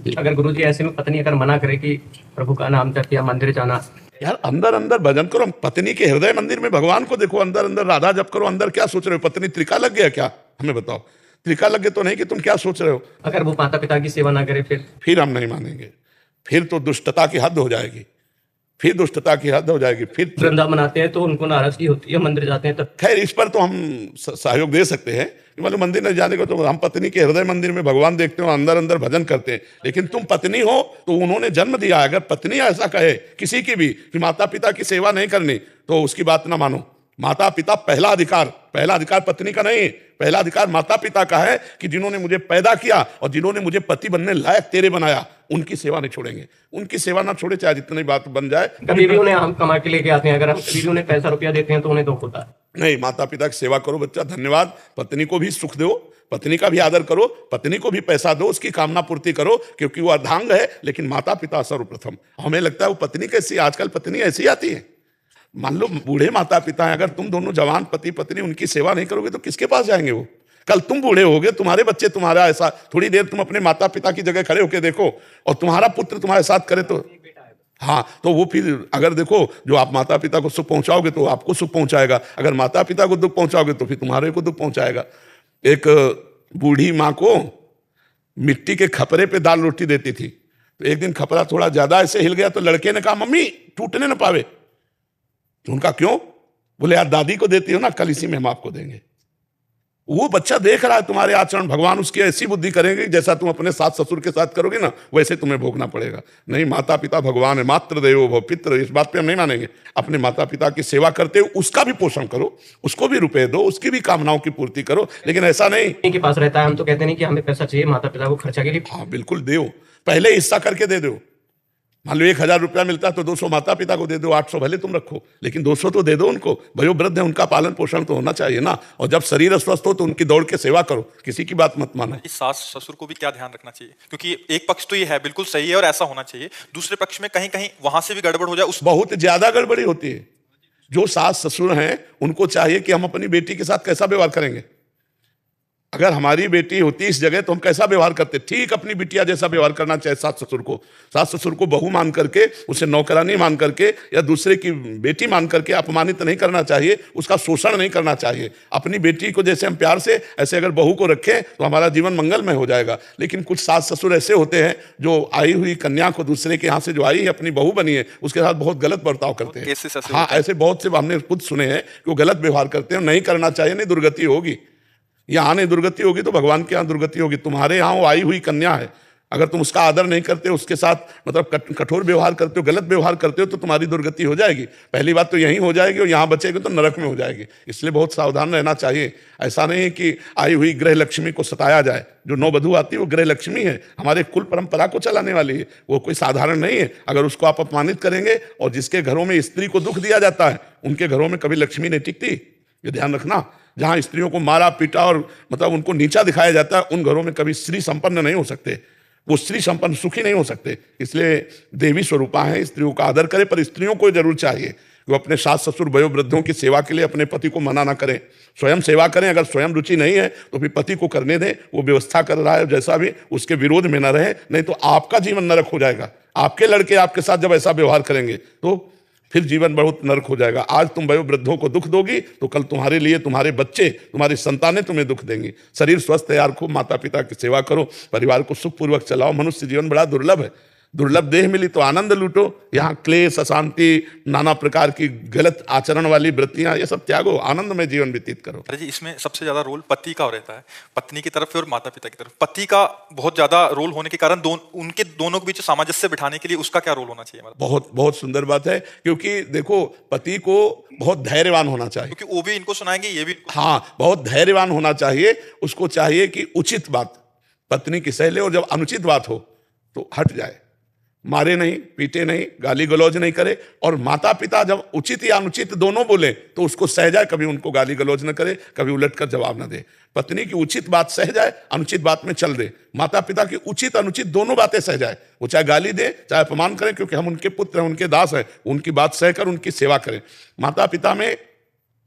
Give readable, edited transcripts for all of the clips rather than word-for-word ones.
अगर गुरुजी ऐसे में पत्नी अगर मना करे कि प्रभु का नाम जप या मंदिर जाना, यार अंदर अंदर भजन करो, पत्नी के हृदय मंदिर में भगवान को देखो, अंदर अंदर राधा जप करो, अंदर क्या सोच रहे हो? पत्नी त्रिका लग गया क्या? हमें बताओ, त्रिका लग गया तो नहीं कि तुम क्या सोच रहे हो? अगर वो माता पिता की सेवा ना करे फिर हम नहीं मानेंगे, फिर तो दुष्टता की हद हो जाएगी, फिर दुष्टता की हद हो जाएगी। फिर वृंदावन आते हैं तो उनको नाराजगी होती है, मंदिर जाते हैं तब। खैर इस पर तो हम सहयोग दे सकते हैं, मतलब मंदिर नहीं जाने को तो हम पत्नी के हृदय मंदिर में भगवान देखते हो, अंदर अंदर भजन करते हैं। लेकिन तुम पत्नी हो तो उन्होंने जन्म दिया, अगर पत्नी ऐसा कहे किसी की भी कि माता पिता की सेवा नहीं करनी, तो उसकी बात ना मानो। माता पिता पहला अधिकार पत्नी का नहीं, पहला अधिकार माता पिता का है कि जिन्होंने मुझे पैदा किया और जिन्होंने मुझे पति बनने लायक तेरे बनाया, उनकी सेवा नहीं छोड़ेंगे। उनकी सेवा ना छोड़े चाहे जितनी बात बन जाए। कभी भी उन्हें हम कमा के लेके आते हैं, अगर हम कभी भी उन्हें पैसा रुपया देते हैं तो उन्हें दुख होता है। नहीं, माता पिता की सेवा करो बच्चा, धन्यवाद। पत्नी को भी सुख दो, पत्नी का भी आदर करो, पत्नी को भी पैसा दो, उसकी कामना पूर्ति करो, क्योंकि वो अर्धांग है। लेकिन माता पिता सर्वप्रथम। हमें लगता है वो पत्नी कैसी, आजकल पत्नी ऐसी आती है। मान लो बूढ़े माता पिता हैं, अगर तुम दोनों जवान पति पत्नी उनकी सेवा नहीं करोगे तो किसके पास जाएंगे वो? कल तुम बूढ़े होगे, तुम्हारे बच्चे तुम्हारा ऐसा, थोड़ी देर तुम अपने माता पिता की जगह खड़े होकर देखो और तुम्हारा पुत्र तुम्हारे साथ करे तो हाँ, तो वो फिर अगर देखो जो आप माता पिता को सुख पहुंचाओगे तो आपको सुख पहुंचाएगा, अगर माता पिता को दुख पहुंचाओगे तो फिर तुम्हारे को दुख पहुंचाएगा। एक बूढ़ी माँ को मिट्टी के खपरे पे दाल रोटी देती थी, तो एक दिन खपरा थोड़ा ज्यादा ऐसे हिल गया तो लड़के ने कहा मम्मी टूटने ना पावे। तो उनका क्यों? बोले यार दादी को देती हो ना, कल इसी में हम आपको देंगे। वो बच्चा देख रहा है तुम्हारे आचरण, भगवान उसकी ऐसी बुद्धि करेंगे जैसा तुम अपने सास ससुर के साथ करोगे ना, वैसे तुम्हें भोगना पड़ेगा। नहीं, माता पिता भगवान है, मातृ देवो भव पितृ, इस बात पे हम नहीं मानेंगे। अपने माता पिता की सेवा करते हो, उसका भी पोषण करो, उसको भी रुपए दो, उसकी भी कामनाओं की पूर्ति करो, लेकिन ऐसा नहीं के पास रहता है। हम तो कहते नहीं कि हमें पैसा चाहिए माता पिता को खर्चा के लिए। हाँ बिल्कुल दो, पहले हिस्सा करके दे दो। मान लो 1,000 रुपया मिलता है तो 200 माता पिता को दे दो, 800 भले तुम रखो, लेकिन 200 तो दे दो उनको। वयोवृद्ध है, उनका पालन पोषण तो होना चाहिए ना। और जब शरीर अस्वस्थ हो तो उनकी दौड़ के सेवा करो, किसी की बात मत मानो। इस सास ससुर को भी क्या ध्यान रखना चाहिए, क्योंकि एक पक्ष तो ये है बिल्कुल सही है और ऐसा होना चाहिए, दूसरे पक्ष में कहीं कहीं वहां से भी गड़बड़ हो जाए उस बहुत ज्यादा गड़बड़ी होती है। जो सास ससुर हैं उनको चाहिए कि हम अपनी बेटी के साथ कैसा व्यवहार करेंगे। अगर हमारी बेटी होती इस जगह तो हम कैसा व्यवहार करते? ठीक अपनी बिटिया जैसा व्यवहार करना चाहिए सास ससुर को। सास ससुर को बहू मान करके, उसे नौकरानी मान करके या दूसरे की बेटी मान करके अपमानित नहीं करना चाहिए, उसका शोषण नहीं करना चाहिए। अपनी बेटी को जैसे हम प्यार से, ऐसे अगर बहू को रखें तो हमारा जीवन मंगलमय हो जाएगा। लेकिन कुछ सास ससुर ऐसे होते हैं जो आई हुई कन्या को, दूसरे के यहाँ से जो आई है अपनी बहू बनी है, उसके साथ बहुत गलत बर्ताव करते हैं। हाँ, ऐसे बहुत से हमने खुद सुने हैं कि वो गलत व्यवहार करते हैं। नहीं करना चाहिए, नहीं दुर्गति होगी। यहाँ नहीं दुर्गति होगी तो भगवान के यहाँ दुर्गति होगी। तुम्हारे यहाँ वो आई हुई कन्या है, अगर तुम उसका आदर नहीं करते, उसके साथ मतलब कठोर व्यवहार करते हो, गलत व्यवहार करते हो, तो तुम्हारी दुर्गति हो जाएगी। पहली बात तो यहीं हो जाएगी और यहाँ बचेगी तो नरक में हो जाएगी। इसलिए बहुत सावधान रहना चाहिए। ऐसा नहीं है कि आई हुई गृह लक्ष्मी को सताया जाए। जो नववधू आती है वो गृह लक्ष्मी है, हमारे कुल परंपरा को चलाने वाली है, वो कोई साधारण नहीं है। अगर उसको आप अपमानित करेंगे, और जिसके घरों में स्त्री को दुख दिया जाता है उनके घरों में कभी लक्ष्मी नहीं टिकती, ये ध्यान रखना। जहां स्त्रियों को मारा पीटा और मतलब उनको नीचा दिखाया जाता है, उन घरों में कभी स्त्री संपन्न नहीं हो सकते, वो स्त्री संपन्न सुखी नहीं हो सकते। इसलिए देवी स्वरूपा है, स्त्रियों का आदर करें, पर स्त्रियों को जरूर चाहिए वो अपने सास ससुर वयोवृद्धों की सेवा के लिए अपने पति को मना ना करें, स्वयं सेवा करें। अगर स्वयं रुचि नहीं है तो फिर पति को करने दें, वो व्यवस्था कर रहा है जैसा भी, उसके विरोध में न रहे, नहीं तो आपका जीवन नरक हो जाएगा। आपके लड़के आपके साथ जब ऐसा व्यवहार करेंगे तो फिर जीवन बहुत नरक हो जाएगा। आज तुम वयोवृद्धों को दुख दोगी तो कल तुम्हारे लिए तुम्हारे बच्चे, तुम्हारी संतानें तुम्हें दुख देंगी। शरीर स्वस्थ है यार, खूब माता पिता की सेवा करो, परिवार को सुखपूर्वक चलाओ। मनुष्य जीवन बड़ा दुर्लभ है, दुर्लभ देह मिली तो आनंद लूटो। यहाँ क्लेश, अशांति, नाना प्रकार की गलत आचरण वाली वृत्तियां, ये सब त्यागो, आनंद में जीवन व्यतीत करो। अरे जी, इसमें सबसे ज्यादा रोल पति का रहता है, पत्नी की तरफ और माता पिता की तरफ। पति का बहुत ज्यादा रोल होने के कारण उनके दोनों के बीच सामंजस्य बिठाने के लिए उसका क्या रोल होना चाहिए? बहुत बहुत सुंदर बात है, क्योंकि देखो पति को बहुत धैर्यवान होना चाहिए, क्योंकि वो भी इनको सुनाएंगे, ये भी हाँ बहुत धैर्यवान होना चाहिए। उसको चाहिए कि उचित बात पत्नी की सह ले, और जब अनुचित बात हो तो हट जाए, मारे नहीं, पीटे नहीं, गाली गलौज नहीं करे। और माता पिता जब उचित या अनुचित दोनों बोले तो उसको सह जाए, कभी उनको गाली गलौज न करे, कभी उलट कर जवाब न दे। पत्नी की उचित बात सह जाए, अनुचित बात में चल दे। माता पिता की उचित अनुचित दोनों बातें सह जाए, वो चाहे गाली दे चाहे अपमान करें, क्योंकि हम उनके पुत्र हैं, उनके दास हैं, उनकी बात सहकर उनकी सेवा करें। माता पिता में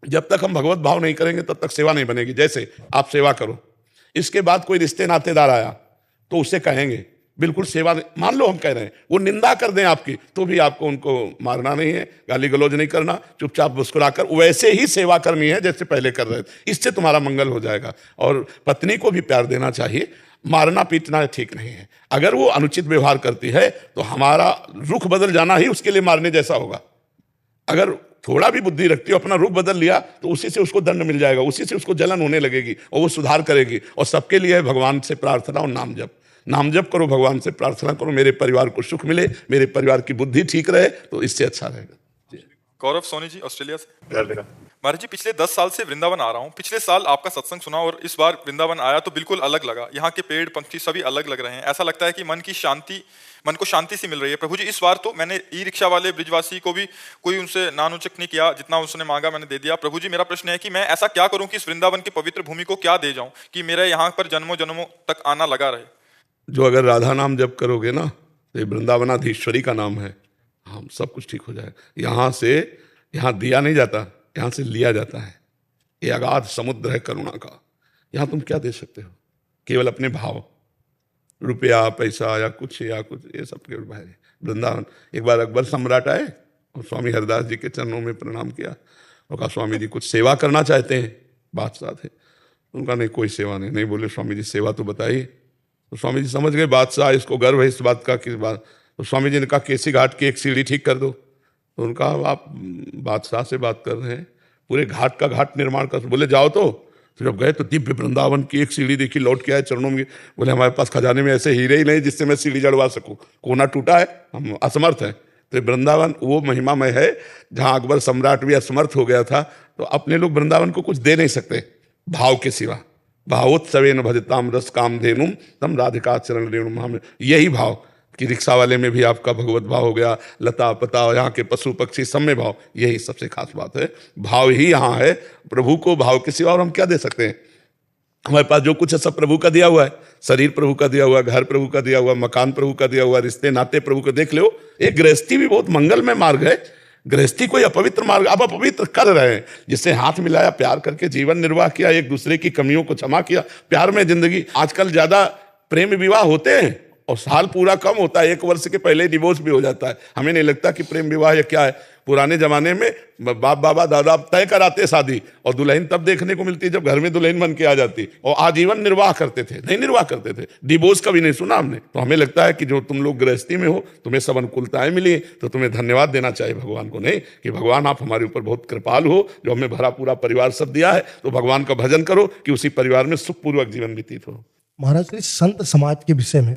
जब तक हम भगवत भाव नहीं करेंगे तब तक सेवा नहीं बनेगी। जैसे आप सेवा करो, इसके बाद कोई रिश्ते नातेदार आया तो उससे कहेंगे बिल्कुल सेवा मान लो हम कह रहे हैं, वो निंदा कर दें आपकी तो भी आपको उनको मारना नहीं है, गाली गलौज नहीं करना, चुपचाप मुस्कुराकर वैसे ही सेवा करनी है जैसे पहले कर रहे थे। इससे तुम्हारा मंगल हो जाएगा। और पत्नी को भी प्यार देना चाहिए, मारना पीटना ठीक नहीं है। अगर वो अनुचित व्यवहार करती है तो हमारा रुख बदल जाना ही उसके लिए मारने जैसा होगा। अगर थोड़ा भी बुद्धि रखती हो, अपना रुख बदल लिया तो उसी से उसको दंड मिल जाएगा, उसी से उसको जलन होने लगेगी और वो सुधार करेगी। और सबके लिए भगवान से प्रार्थना और नाम जप करो, भगवान से प्रार्थना करो, मेरे परिवार को सुख मिले, मेरे परिवार की बुद्धि ठीक रहे, तो इससे अच्छा रहेगा। गौरव सोनी जी ऑस्ट्रेलिया से। महाराज जी, पिछले 10 साल से वृंदावन आ रहा हूँ। पिछले साल आपका सत्संग सुना और इस बार वृंदावन आया तो बिल्कुल अलग लगा। यहाँ के पेड़ पंछी सभी अलग लग रहे हैं। ऐसा लगता है कि मन को शांति सी मिल रही है। प्रभु जी, इस बार तो मैंने ई रिक्शा वाले ब्रिजवासी को भी कोई उनसे नानोचक नहीं किया, जितना उसने मांगा मैंने दे दिया। प्रभु जी, मेरा प्रश्न है कि मैं ऐसा क्या करूं कि इस वृंदावन की पवित्र भूमि को क्या दे जाऊं कि मेरा यहाँ पर जन्मों जन्मों तक आना लगा रहे। जो अगर राधा नाम जप करोगे ना तो ये वृंदावनाधीश्वरी का नाम है, हम सब कुछ ठीक हो जाएगा। यहाँ दिया नहीं जाता, यहाँ से लिया जाता है। ये अगाध समुद्र है करुणा का। यहाँ तुम क्या दे सकते हो? केवल अपने भाव, रुपया पैसा या कुछ ये सब केवल भाई। वृंदावन, एक बार अकबर सम्राट आए और स्वामी हरदास जी के चरणों में प्रणाम किया और कहा, स्वामी जी कुछ सेवा करना चाहते हैं। बादशाह थे, उनका नहीं कोई सेवा नहीं बोले, स्वामी जी सेवा तो बताइए। तो स्वामी जी समझ गए बादशाह इसको गर्व है इस बात का, किस बात। तो स्वामी जी ने कहा, केसी घाट की एक सीढ़ी ठीक कर दो। तो उनका, आप बादशाह से बात कर रहे हैं, पूरे घाट का घाट निर्माण कर। बोले जाओ। तो जब गए तो दिव्य वृंदावन की एक सीढ़ी देखी, लौट के आए चरणों में। बोले हमारे पास खजाने में ऐसे हीरे ही नहीं जिससे मैं सीढ़ी जड़वा सकूं, कोना टूटा है, हम असमर्थ हैं। तो वृंदावन वो महिमामय है जहाँ अकबर सम्राट भी असमर्थ हो गया था। तो अपने लोग वृंदावन को कुछ दे नहीं सकते भाव के सिवा। भावोत्सवेन भजताम रस काम धेनुम तम राधिका चरण रेणुम। हम यही भाव कि रिक्शा वाले में भी आपका भगवत भाव हो गया, लता पता यहाँ के पशु पक्षी सब में भाव, यही सबसे खास बात है। भाव ही यहाँ है, प्रभु को भाव के सिवा और हम क्या दे सकते हैं? हमारे पास जो कुछ है सब प्रभु का दिया हुआ है। शरीर प्रभु का दिया हुआ, घर प्रभु का दिया हुआ, मकान प्रभु का दिया हुआ, रिश्ते नाते प्रभु का। देख लो, एक गृहस्थी भी बहुत मंगलमय मार्ग है। गृहस्थी कोई अपवित्र मार्ग आप अपवित्र कर रहे हैं। जिससे हाथ मिलाया, प्यार करके जीवन निर्वाह किया, एक दूसरे की कमियों को क्षमा किया, प्यार में जिंदगी। आजकल ज्यादा प्रेम विवाह होते हैं और साल पूरा कम होता है, 1 वर्ष के पहले डिवोर्स भी हो जाता है। हमें नहीं लगता कि प्रेम विवाह या क्या है। पुराने जमाने में बाप बाबा दादा तय कराते शादी, और दुल्हन तब देखने को मिलती जब घर में दुल्हन बन के आ जाती, और आजीवन निर्वाह करते थे। नहीं निर्वाह करते थे, डिवोर्स कभी नहीं सुना हमने। तो हमें लगता है कि जो तुम लोग गृहस्थी में हो, तुम्हें सब अनुकूलताएं मिली, तो तुम्हें धन्यवाद देना चाहिए भगवान को। नहीं कि भगवान आप हमारे ऊपर बहुत कृपालु हो, जो हमें भरा पूरा परिवार सब दिया है। तो भगवान का भजन करो कि उसी परिवार में सुखपूर्वक जीवन व्यतीत हो। महाराज जी, संत समाज के विषय में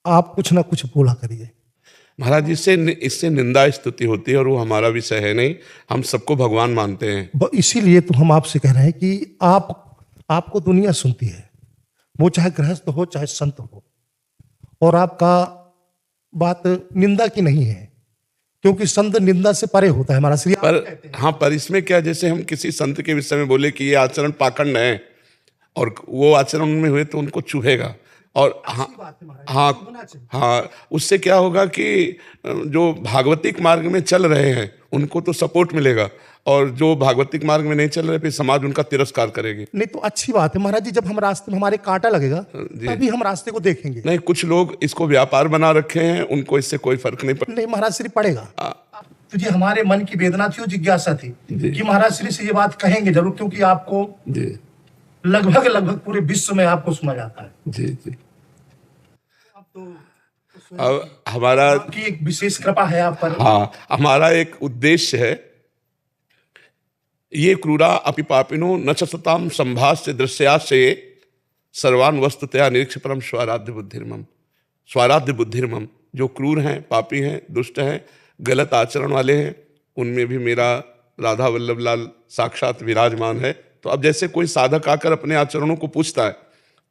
आप कुछ ना कुछ बोला करिए। महाराज, इससे निंदा स्तुति होती है और वो हमारा विषय है नहीं। हम सबको भगवान मानते हैं। इसीलिए तो हम आपसे कह रहे हैं कि आपको दुनिया सुनती है, वो चाहे गृहस्थ हो चाहे संत हो, और आपका बात निंदा की नहीं है, क्योंकि संत निंदा से परे होता है। हमारा श्री पर इसमें क्या, जैसे हम किसी संत के विषय में बोले कि ये आचरण पाखंड है और वो आचरण उनमें हुए तो उनको चुभेगा। और हाँ, उससे क्या होगा कि जो भागवतिक मार्ग में चल रहे हैं उनको तो सपोर्ट मिलेगा, और जो भागवतिक मार्ग में नहीं चल रहे फिर समाज उनका तिरस्कार करेगी। नहीं तो अच्छी बात है महाराज जी, जब हम रास्ते में हमारे कांटा लगेगा तभी हम रास्ते को देखेंगे। नहीं, कुछ लोग इसको व्यापार बना रखे हैं, उनको इससे कोई फर्क नहीं पड़ता। नहीं महाराज श्री पड़ेगा। तो ये हमारे मन की वेदना थी और जिज्ञासा थी कि महाराज श्री से ये बात कहेंगे जरूर, क्योंकि आपको लगभग पूरे विश्व में आपको सुना जाता है। जी। अब हमारा की एक विशेष कृपा है आप पर। हाँ, हमारा एक उद्देश्य है, ये क्रूरा अपि पापिनो न च सताम संभाष्य दृश्यास्य सर्वान वस्तुतया निरीक्ष परम स्वाराध्य बुद्धिर्मम। स्वाराध्य बुद्धिर्मम, जो क्रूर हैं, पापी हैं, दुष्ट हैं, गलत आचरण वाले हैं, उनमें भी मेरा राधा वल्लभ लाल साक्षात विराजमान है। तो अब जैसे कोई साधक आकर अपने आचरणों को पूछता है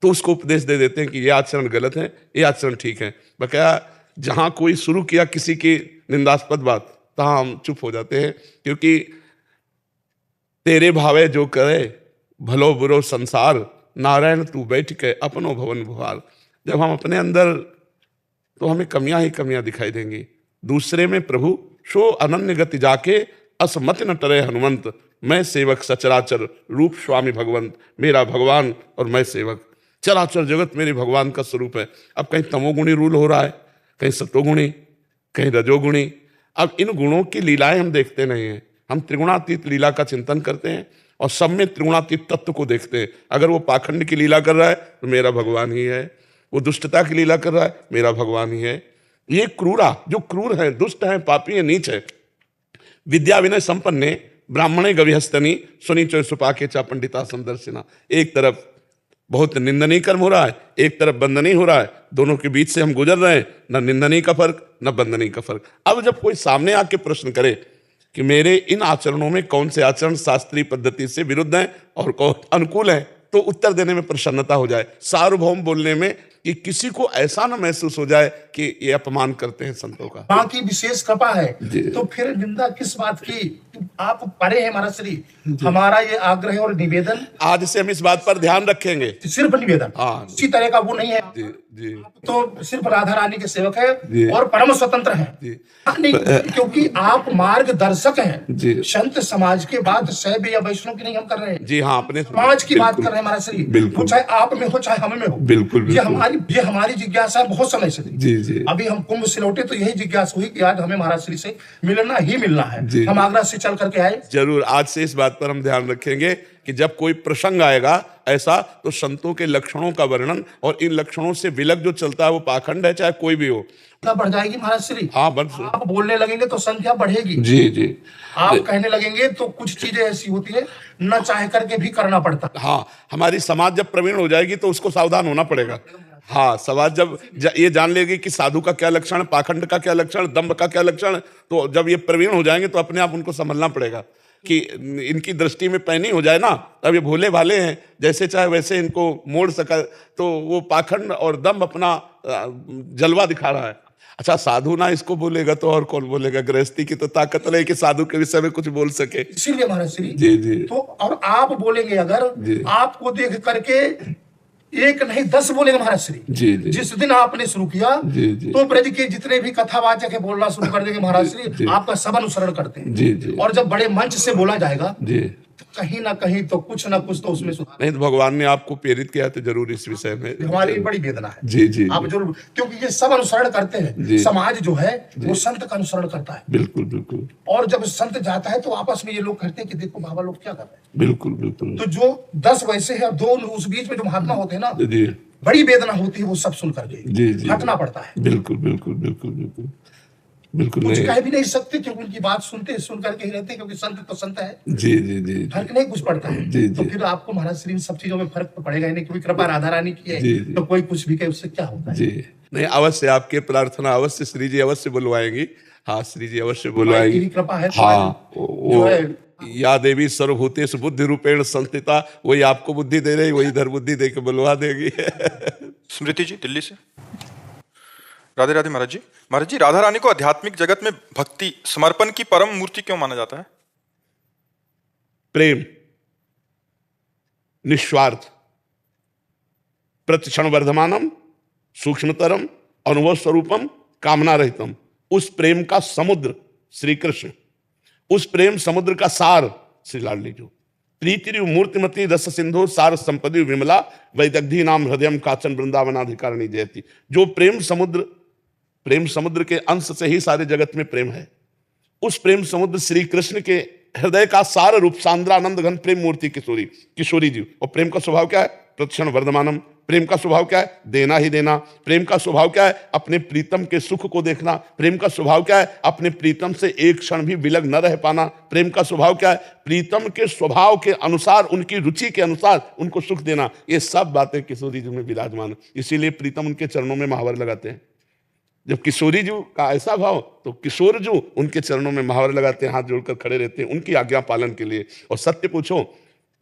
तो उसको उपदेश दे देते हैं कि ये आचरण गलत है, ये आचरण ठीक है। बकाया जहाँ कोई शुरू किया किसी की निंदास्पद बात, तहाँ हम चुप हो जाते हैं, क्योंकि तेरे भावे जो करे भलो बुरो संसार, नारायण तू बैठ के अपनो भवन भुहार। जब हम अपने अंदर, तो हमें कमियां ही कमियां दिखाई देंगी। दूसरे में प्रभु शो अनन्य गति जाके, असमत न टरे हनुमंत। मैं सेवक सचराचर, रूप स्वामी भगवंत। मेरा भगवान और मैं सेवक। चराचर जगत मेरे भगवान का स्वरूप है। अब कहीं तमोगुणी रूल हो रहा है, कहीं सतोगुणी, कहीं रजोगुणी। अब इन गुणों की लीलाएं हम देखते नहीं हैं, हम त्रिगुणातीत लीला का चिंतन करते हैं और सब में त्रिगुणातीत तत्व को देखते हैं। अगर वो पाखंड की लीला कर रहा है तो मेरा भगवान ही है, वो दुष्टता की लीला कर रहा है मेरा भगवान ही है। ये क्रूरा, जो क्रूर है, दुष्ट है, पापी है, नीच है, विद्या विनय संपन्ने ब्राह्मणे गविहस्तनी सुनीचो सुपाके चा पंडिता समदर्शिना। एक तरफ बहुत निंदनीय कर्म हो रहा है, एक तरफ बंदनीय हो रहा है, दोनों के बीच से हम गुजर रहे हैं, न निंदनीय का फर्क न बंदनीय का फर्क। अब जब कोई सामने आके प्रश्न करे कि मेरे इन आचरणों में कौन से आचरण शास्त्रीय पद्धति से विरुद्ध हैं और कौन अनुकूल हैं, तो उत्तर देने में प्रसन्नता हो जाए, सार्वभौम बोलने में, कि किसी को ऐसा ना महसूस हो जाए कि ये अपमान करते हैं संतों का। मां की विशेष कृपा है, तो फिर निंदा किस बात की? आप परे हैं महाराज श्री, हमारा ये आग्रह और निवेदन, आज से हम इस बात पर ध्यान रखेंगे। सिर्फ निवेदन, हाँ। इसी तरह का वो नहीं है। जी जी तो सिर्फ राधा रानी के सेवक जी। है और परम स्वतंत्र हैं। हाँ, नहीं, क्योंकि आप मार्गदर्शक जी। हैं। संत समाज के बात शैव या वैष्णव की नहीं हम कर रहे हैं जी, हाँ, अपने समाज की बात कर रहे हैं महाराज श्री। बिल्कुल। वो चाहे आप में हो चाहे हम में हो। बिल्कुल, ये हमारी जिज्ञासा है बहुत समय से थी। जी जी अभी हम कुंभ से लौटे तो यही जिज्ञासा हुई कि आज हमें महाराज श्री से मिलना ही मिलना है। हम आगरा से चल करके आए। जरूर, आज से इस बात पर हम ध्यान रखेंगे कि जब कोई प्रसंग आएगा ऐसा, तो संतों के लक्षणों का वर्णन और इन लक्षणों से विलग जो चलता है वो पाखंड है, चाहे कोई भी हो, बढ़ जाएगी महाराज श्री। हाँ, आप बोलने लगेंगे तो संख्या बढ़ेगी। जी जी। आप कहने लगेंगे तो कुछ चीजें ऐसी होती है न चाह करके भी करना पड़ता। हाँ, हमारी समाज जब प्रवीण हो जाएगी तो उसको सावधान होना पड़ेगा। हाँ, समाज जब ये जान लेगी कि साधु का क्या लक्षण, पाखंड का क्या लक्षण, दम्भ का क्या लक्षण, तो जब ये प्रवीण हो जाएंगे तो अपने आप उनको संभलना पड़ेगा कि इनकी दृष्टि में पैनी हो जाए ना, तब ये भोले भाले हैं, जैसे चाहे वैसे इनको मोड़ सका, तो वो पाखंड और दम्भ अपना जलवा दिखा रहा है। अच्छा, साधु ना इसको बोलेगा तो और कौन बोलेगा? गृहस्थी की तो ताकत नहीं कि साधु के विषय में कुछ बोल सके। इसीलिए महाराज श्री जी जी। तो और आप बोलेंगे अगर, आपको देख करके एक नहीं 10 बोलेंगे महाराज श्री। जी जी। जिस दिन आपने शुरू किया जी जी। तो ब्रज के जितने भी कथावाचक है बोलना शुरू कर देंगे महाराज श्री, आपका सब अनुसरण करते हैं। जी जी। और जब बड़े मंच से बोला जाएगा जी, तो कहीं ना कहीं तो कुछ ना कुछ तो उसमें सुधार। नहीं तो भगवान ने आपको प्रेरित किया तो जरूर इस विषय में हमारी बड़ी वेदना है। जी जी। आप जरूर, क्योंकि ये सब अनुसरण करते हैं। समाज जो है वो संत का अनुसरण करता है। बिल्कुल बिल्कुल। और जब संत जाता है तो आपस में ये लोग कहते हैं कि देखो बाबा लोग क्या कर रहे हैं। बिल्कुल बिल्कुल। तो जो 10 वैसे है और 2 उस बीच में जो महात्मा होते हैं ना, जी, बड़ी वेदना होती है वो सब सुन करके। जी जी। हटना पड़ता है। बिल्कुल बिल्कुल बिल्कुल बिल्कुल बिल्कुल। कुछ नहीं, कह भी नहीं सकते क्योंकि उनकी बात सुन करके ही रहते हैं, क्योंकि संत तो संत है। जी जी जी। फर्क नहीं कुछ पड़ता है। जी, तो जी। फिर आपको महाराज श्री इन सब चीजों में फर्क तो पड़ेगा ही नहीं, क्योंकि कृपा राधा रानी की है। जी, जी। तो कोई कुछ भी कहे उससे क्या होता है। जी नहीं, अवश्य आपके प्रार्थना अवश्य श्री जी अवश्य बुलवाएंगी। हाँ, श्री जी अवश्य बुलवाएंगी। की कृपा है। हाँ, जो वो है या देवी सर्वभूतेषु बुद्धि रूपेण संस्थिता, वही आपको बुद्धि दे रही, वही इधर बुद्धि दे के बुलवा देगी। स्मृति जी दिल्ली से। राधे राधे महाराज जी। महाराज जी, राधा रानी को आध्यात्मिक जगत में भक्ति समर्पण की परम मूर्ति क्यों माना जाता है? प्रेम, निस्वार्थ, प्रतिक्षण वर्धमानम, सूक्ष्मतरम, अनुभव स्वरूपम, कामना रहितम, उस प्रेम का समुद्र श्री कृष्ण, उस प्रेम समुद्र का सार श्री लाडली जो प्रीति मूर्तिमती रस सिंधु सार संपदि विमला वैदग्धी नाम हृदय काचन वृंदावनाधिकारिणी जयती। जो प्रेम समुद्र के अंश से ही सारे जगत में प्रेम है, उस प्रेम समुद्र श्री कृष्ण के हृदय का सार रूप सांद्रानंद घन प्रेम मूर्ति किशोरी जी। और प्रेम का स्वभाव क्या है? प्रतिक्षण वर्धमानम। प्रेम का स्वभाव क्या है? देना ही देना। प्रेम का स्वभाव क्या है? अपने प्रीतम के सुख को देखना। प्रेम का स्वभाव क्या है? अपने प्रीतम से एक क्षण भी विलग न रह पाना। प्रेम का स्वभाव क्या है? प्रीतम के स्वभाव के अनुसार, उनकी रुचि के अनुसार उनको सुख देना। ये सब बातें किशोरी जी में विराजमान है। इसीलिए प्रीतम उनके चरणों में महावर लगाते हैं। जब किशोरी जी का ऐसा भाव, तो किशोर जो उनके चरणों में महावर लगाते हैं, हाथ जोड़कर खड़े रहते हैं उनकी आज्ञा पालन के लिए। और सत्य पूछो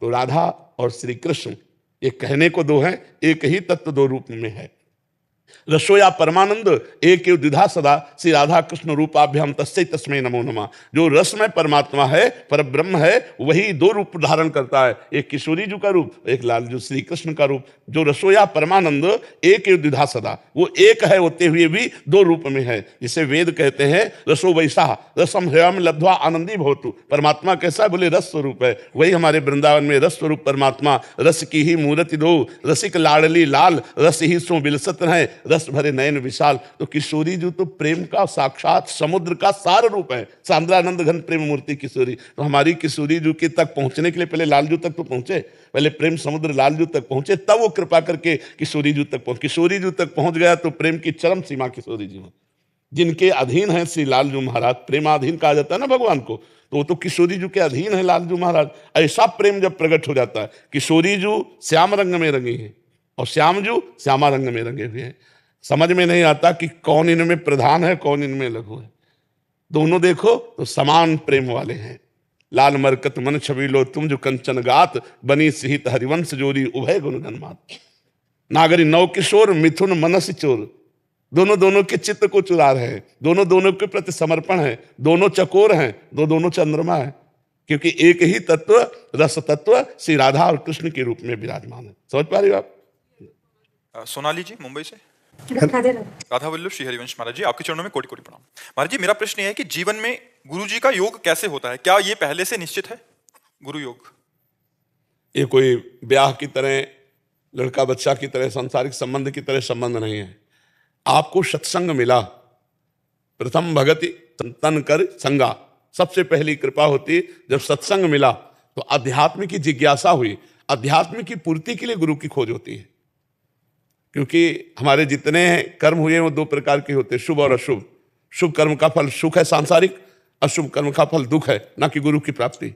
तो राधा और श्री कृष्ण ये कहने को दो हैं, एक ही तत्व दो रूप में है। रसोया परमानंद एक द्विधा सदा श्री राधा कृष्ण रूपाभ्याम तस्मै तस्मै नमो नमः। जो रसमय परमात्मा है, पर ब्रह्म है, वही दो रूप धारण करता है, एक किशोरी जी का रूप, एक लाल जो श्री कृष्ण का रूप। जो रसोया परमानंद एक द्विधा सदा, वो एक है होते हुए भी दो रूप में है। जिसे वेद कहते हैं रसो वैसा रसम हृदय लब्ध्वा आनंदी भवतु। परमात्मा कैसा है? बोले रस स्वरूप है। वही हमारे वृंदावन में रस स्वरूप परमात्मा, रस की ही मूर्ति दो, रसिक लाडली लाल, रस ही सो बिलसत है, रस भरे नयन विशाल। तो किशोरी जी तो प्रेम का साक्षात समुद्र का सार रूप है, सांद्रानंद घन प्रेम मूर्ति किशोरी। तो हमारी किशोरी जी के तक पहुंचने के लिए पहले लालजू तक तो पहुंचे, पहले प्रेम समुद्र लालजू तक पहुंचे, तब वो कृपा करके किशोरी जी तक पहुंच। किशोरी जी तक पहुंच गया तो प्रेम की चरम सीमा किशोरी जी में, जिनके अधीन है श्री लालजू महाराज। प्रेमाधीन कहा जाता है ना भगवान को, तो वो तो किशोरी जी के अधीन है लालजू महाराज। ऐसा प्रेम जब प्रकट हो जाता है, किशोरी जी श्याम रंग में रंगी है और श्याम जी श्यामा रंग में रंगे हुए हैं। समझ में नहीं आता कि कौन इनमें प्रधान है, कौन इनमें लघु है। दोनों देखो तो समान प्रेम वाले हैं। लाल मरकत मन छबीलो तुम जो कंचन गात, बनी सिहित हरिवंश जोरी उभय गुण गन्मात। नागरी नव किशोर मिथुन मनस चोर, दोनों के चित्त को चुरा रहे हैं, दोनों के प्रति समर्पण है, दोनों चकोर हैं, दोनों चंद्रमा है, क्योंकि एक ही तत्व रस तत्व श्री राधा और कृष्ण के रूप में विराजमान है। समझ पा रही हो आप? सोनाली जी मुंबई से। राधा वल्लभ श्री हरिवंश महाराज जी, आपके चरणों में कोटि कोटि प्रणाम। महाराज जी, मेरा प्रश्न यह है कि जीवन में गुरु जी का योग कैसे होता है? क्या ये पहले से निश्चित है गुरु योग? ये कोई ब्याह की तरह, लड़का बच्चा की तरह, सांसारिक संबंध की तरह संबंध नहीं है। आपको सत्संग मिला, प्रथम भगति तन कर संगा, सबसे पहली कृपा होती जब सत्संग मिला तो अध्यात्म की जिज्ञासा हुई, अध्यात्म की पूर्ति के लिए गुरु की खोज होती है। क्योंकि हमारे जितने कर्म हुए वो दो प्रकार के होते हैं, शुभ और अशुभ। शुभ कर्म का फल सुख है सांसारिक, अशुभ कर्म का फल दुख है, ना कि गुरु की प्राप्ति।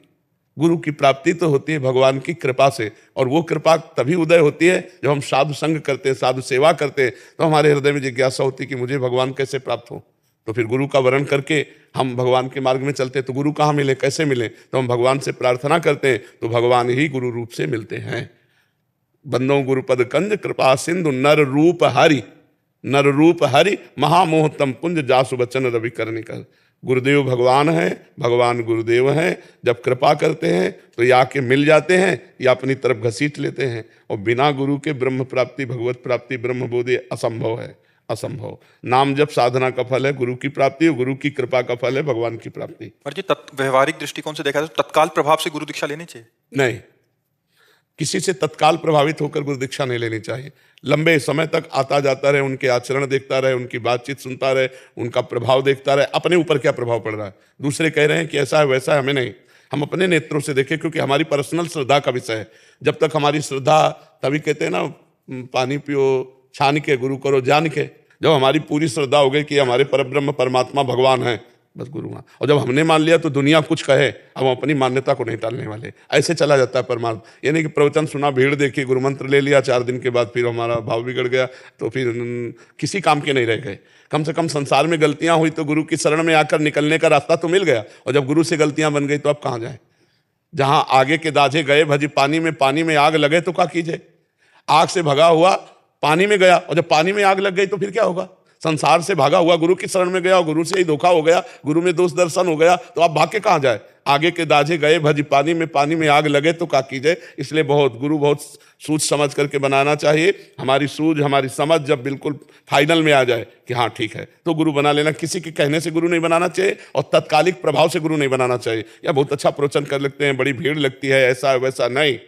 गुरु की प्राप्ति तो होती है भगवान की कृपा से, और वो कृपा तभी उदय होती है जब हम साधु संग करते हैं, साधु सेवा करते हैं, तो हमारे हृदय में जिज्ञासा होती है कि मुझे भगवान कैसे प्राप्त हो। तो फिर गुरु का वर्ण करके हम भगवान के मार्ग में चलते हैं। तो गुरु कहाँ मिले, कैसे मिले? तो हम भगवान से प्रार्थना करते हैं, तो भगवान ही गुरु रूप से मिलते हैं। बंदो गुरुपद कंज कृपा सिंधु नर रूप हरि, नर रूप हरि महामोहतम कुंज जासु बचन रवि करने कर। गुरुदेव भगवान है, भगवान गुरुदेव हैं। जब कृपा करते हैं तो या के मिल जाते हैं या अपनी तरफ घसीट लेते हैं। और बिना गुरु के ब्रह्म प्राप्ति, भगवत प्राप्ति, ब्रह्म बोधि असंभव है, असंभव। नाम जब साधना का फल है गुरु की प्राप्ति, और गुरु की कृपा का फल है भगवान की प्राप्ति। और जी व्यवहारिक दृष्टिकोण से देखा तो तत्काल प्रभाव से गुरु दीक्षा लेनी चाहिए? नहीं, किसी से तत्काल प्रभावित होकर गुरु दीक्षा नहीं लेनी चाहिए। लंबे समय तक आता जाता रहे, उनके आचरण देखता रहे, उनकी बातचीत सुनता रहे, उनका प्रभाव देखता रहे। अपने ऊपर क्या प्रभाव पड़ रहा है, दूसरे कह रहे हैं कि ऐसा है वैसा है, हमें नहीं, हम अपने नेत्रों से देखें, क्योंकि हमारी पर्सनल श्रद्धा का विषय है। जब तक हमारी श्रद्धा, तभी कहते हैं ना पानी पियो छान के, गुरु करो जान के। जब हमारी पूरी श्रद्धा हो गई कि हमारे परब्रह्म परमात्मा भगवान है, बस गुरु वहाँ। और जब हमने मान लिया तो दुनिया कुछ कहे, हम अपनी मान्यता को नहीं टालने वाले। ऐसे चला जाता है परमार्थ। यानी कि प्रवचन सुना, भीड़ देखी, गुरु मंत्र ले लिया, 4 दिन के बाद फिर हमारा भाव बिगड़ गया, तो फिर किसी काम के नहीं रह गए। कम से कम संसार में गलतियां हुई तो गुरु की शरण में आकर निकलने का रास्ता तो मिल गया। और जब गुरु से गलतियां बन गई तो अब कहाँ जाए? जहां आगे के दाजे गए भजी पानी में आग लगे तो क्या कीजिए? आग से भगा हुआ पानी में गया, और जब पानी में आग लग गई तो फिर क्या होगा? संसार से भागा हुआ गुरु की शरण में गया, और गुरु से ही धोखा हो गया, गुरु में दोष दर्शन हो गया, तो आप भाग के कहाँ जाए? आगे के दाजे गए भजी पानी में आग लगे तो क्या कीजिए? इसलिए गुरु बहुत सूझ समझ करके बनाना चाहिए। हमारी सूझ, हमारी समझ जब बिल्कुल फाइनल में आ जाए कि हाँ ठीक है, तो गुरु बना लेना। किसी के कहने से गुरु नहीं बनाना चाहिए, और तत्कालिक प्रभाव से गुरु नहीं बनाना चाहिए। या बहुत अच्छा प्रवचन कर लेते हैं, बड़ी भीड़ लगती है, ऐसा वैसा नहीं।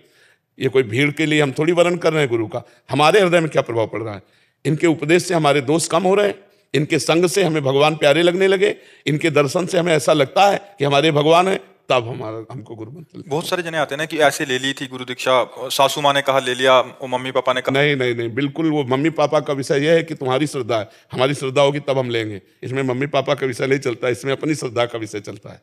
ये कोई भीड़ के लिए हम थोड़ी वर्ण कर रहे हैं गुरु का। हमारे हृदय में क्या प्रभाव पड़ रहा है? इनके उपदेश से हमारे दोष कम हो रहे हैं, इनके संग से हमें भगवान प्यारे लगने लगे, इनके दर्शन से हमें ऐसा लगता है कि हमारे भगवान है, तब हमको गुरु बनते। बहुत सारे जने आते हैं ना कि ऐसे ले ली थी गुरु दीक्षा, सासू माँ ने कहा ले लिया, वो मम्मी पापा ने कहा। नहीं, बिल्कुल वो मम्मी पापा का विषय यह है कि तुम्हारी श्रद्धा है, हमारी श्रद्धा होगी तब हम लेंगे। इसमें मम्मी पापा का विषय नहीं चलता, इसमें अपनी श्रद्धा का विषय चलता है।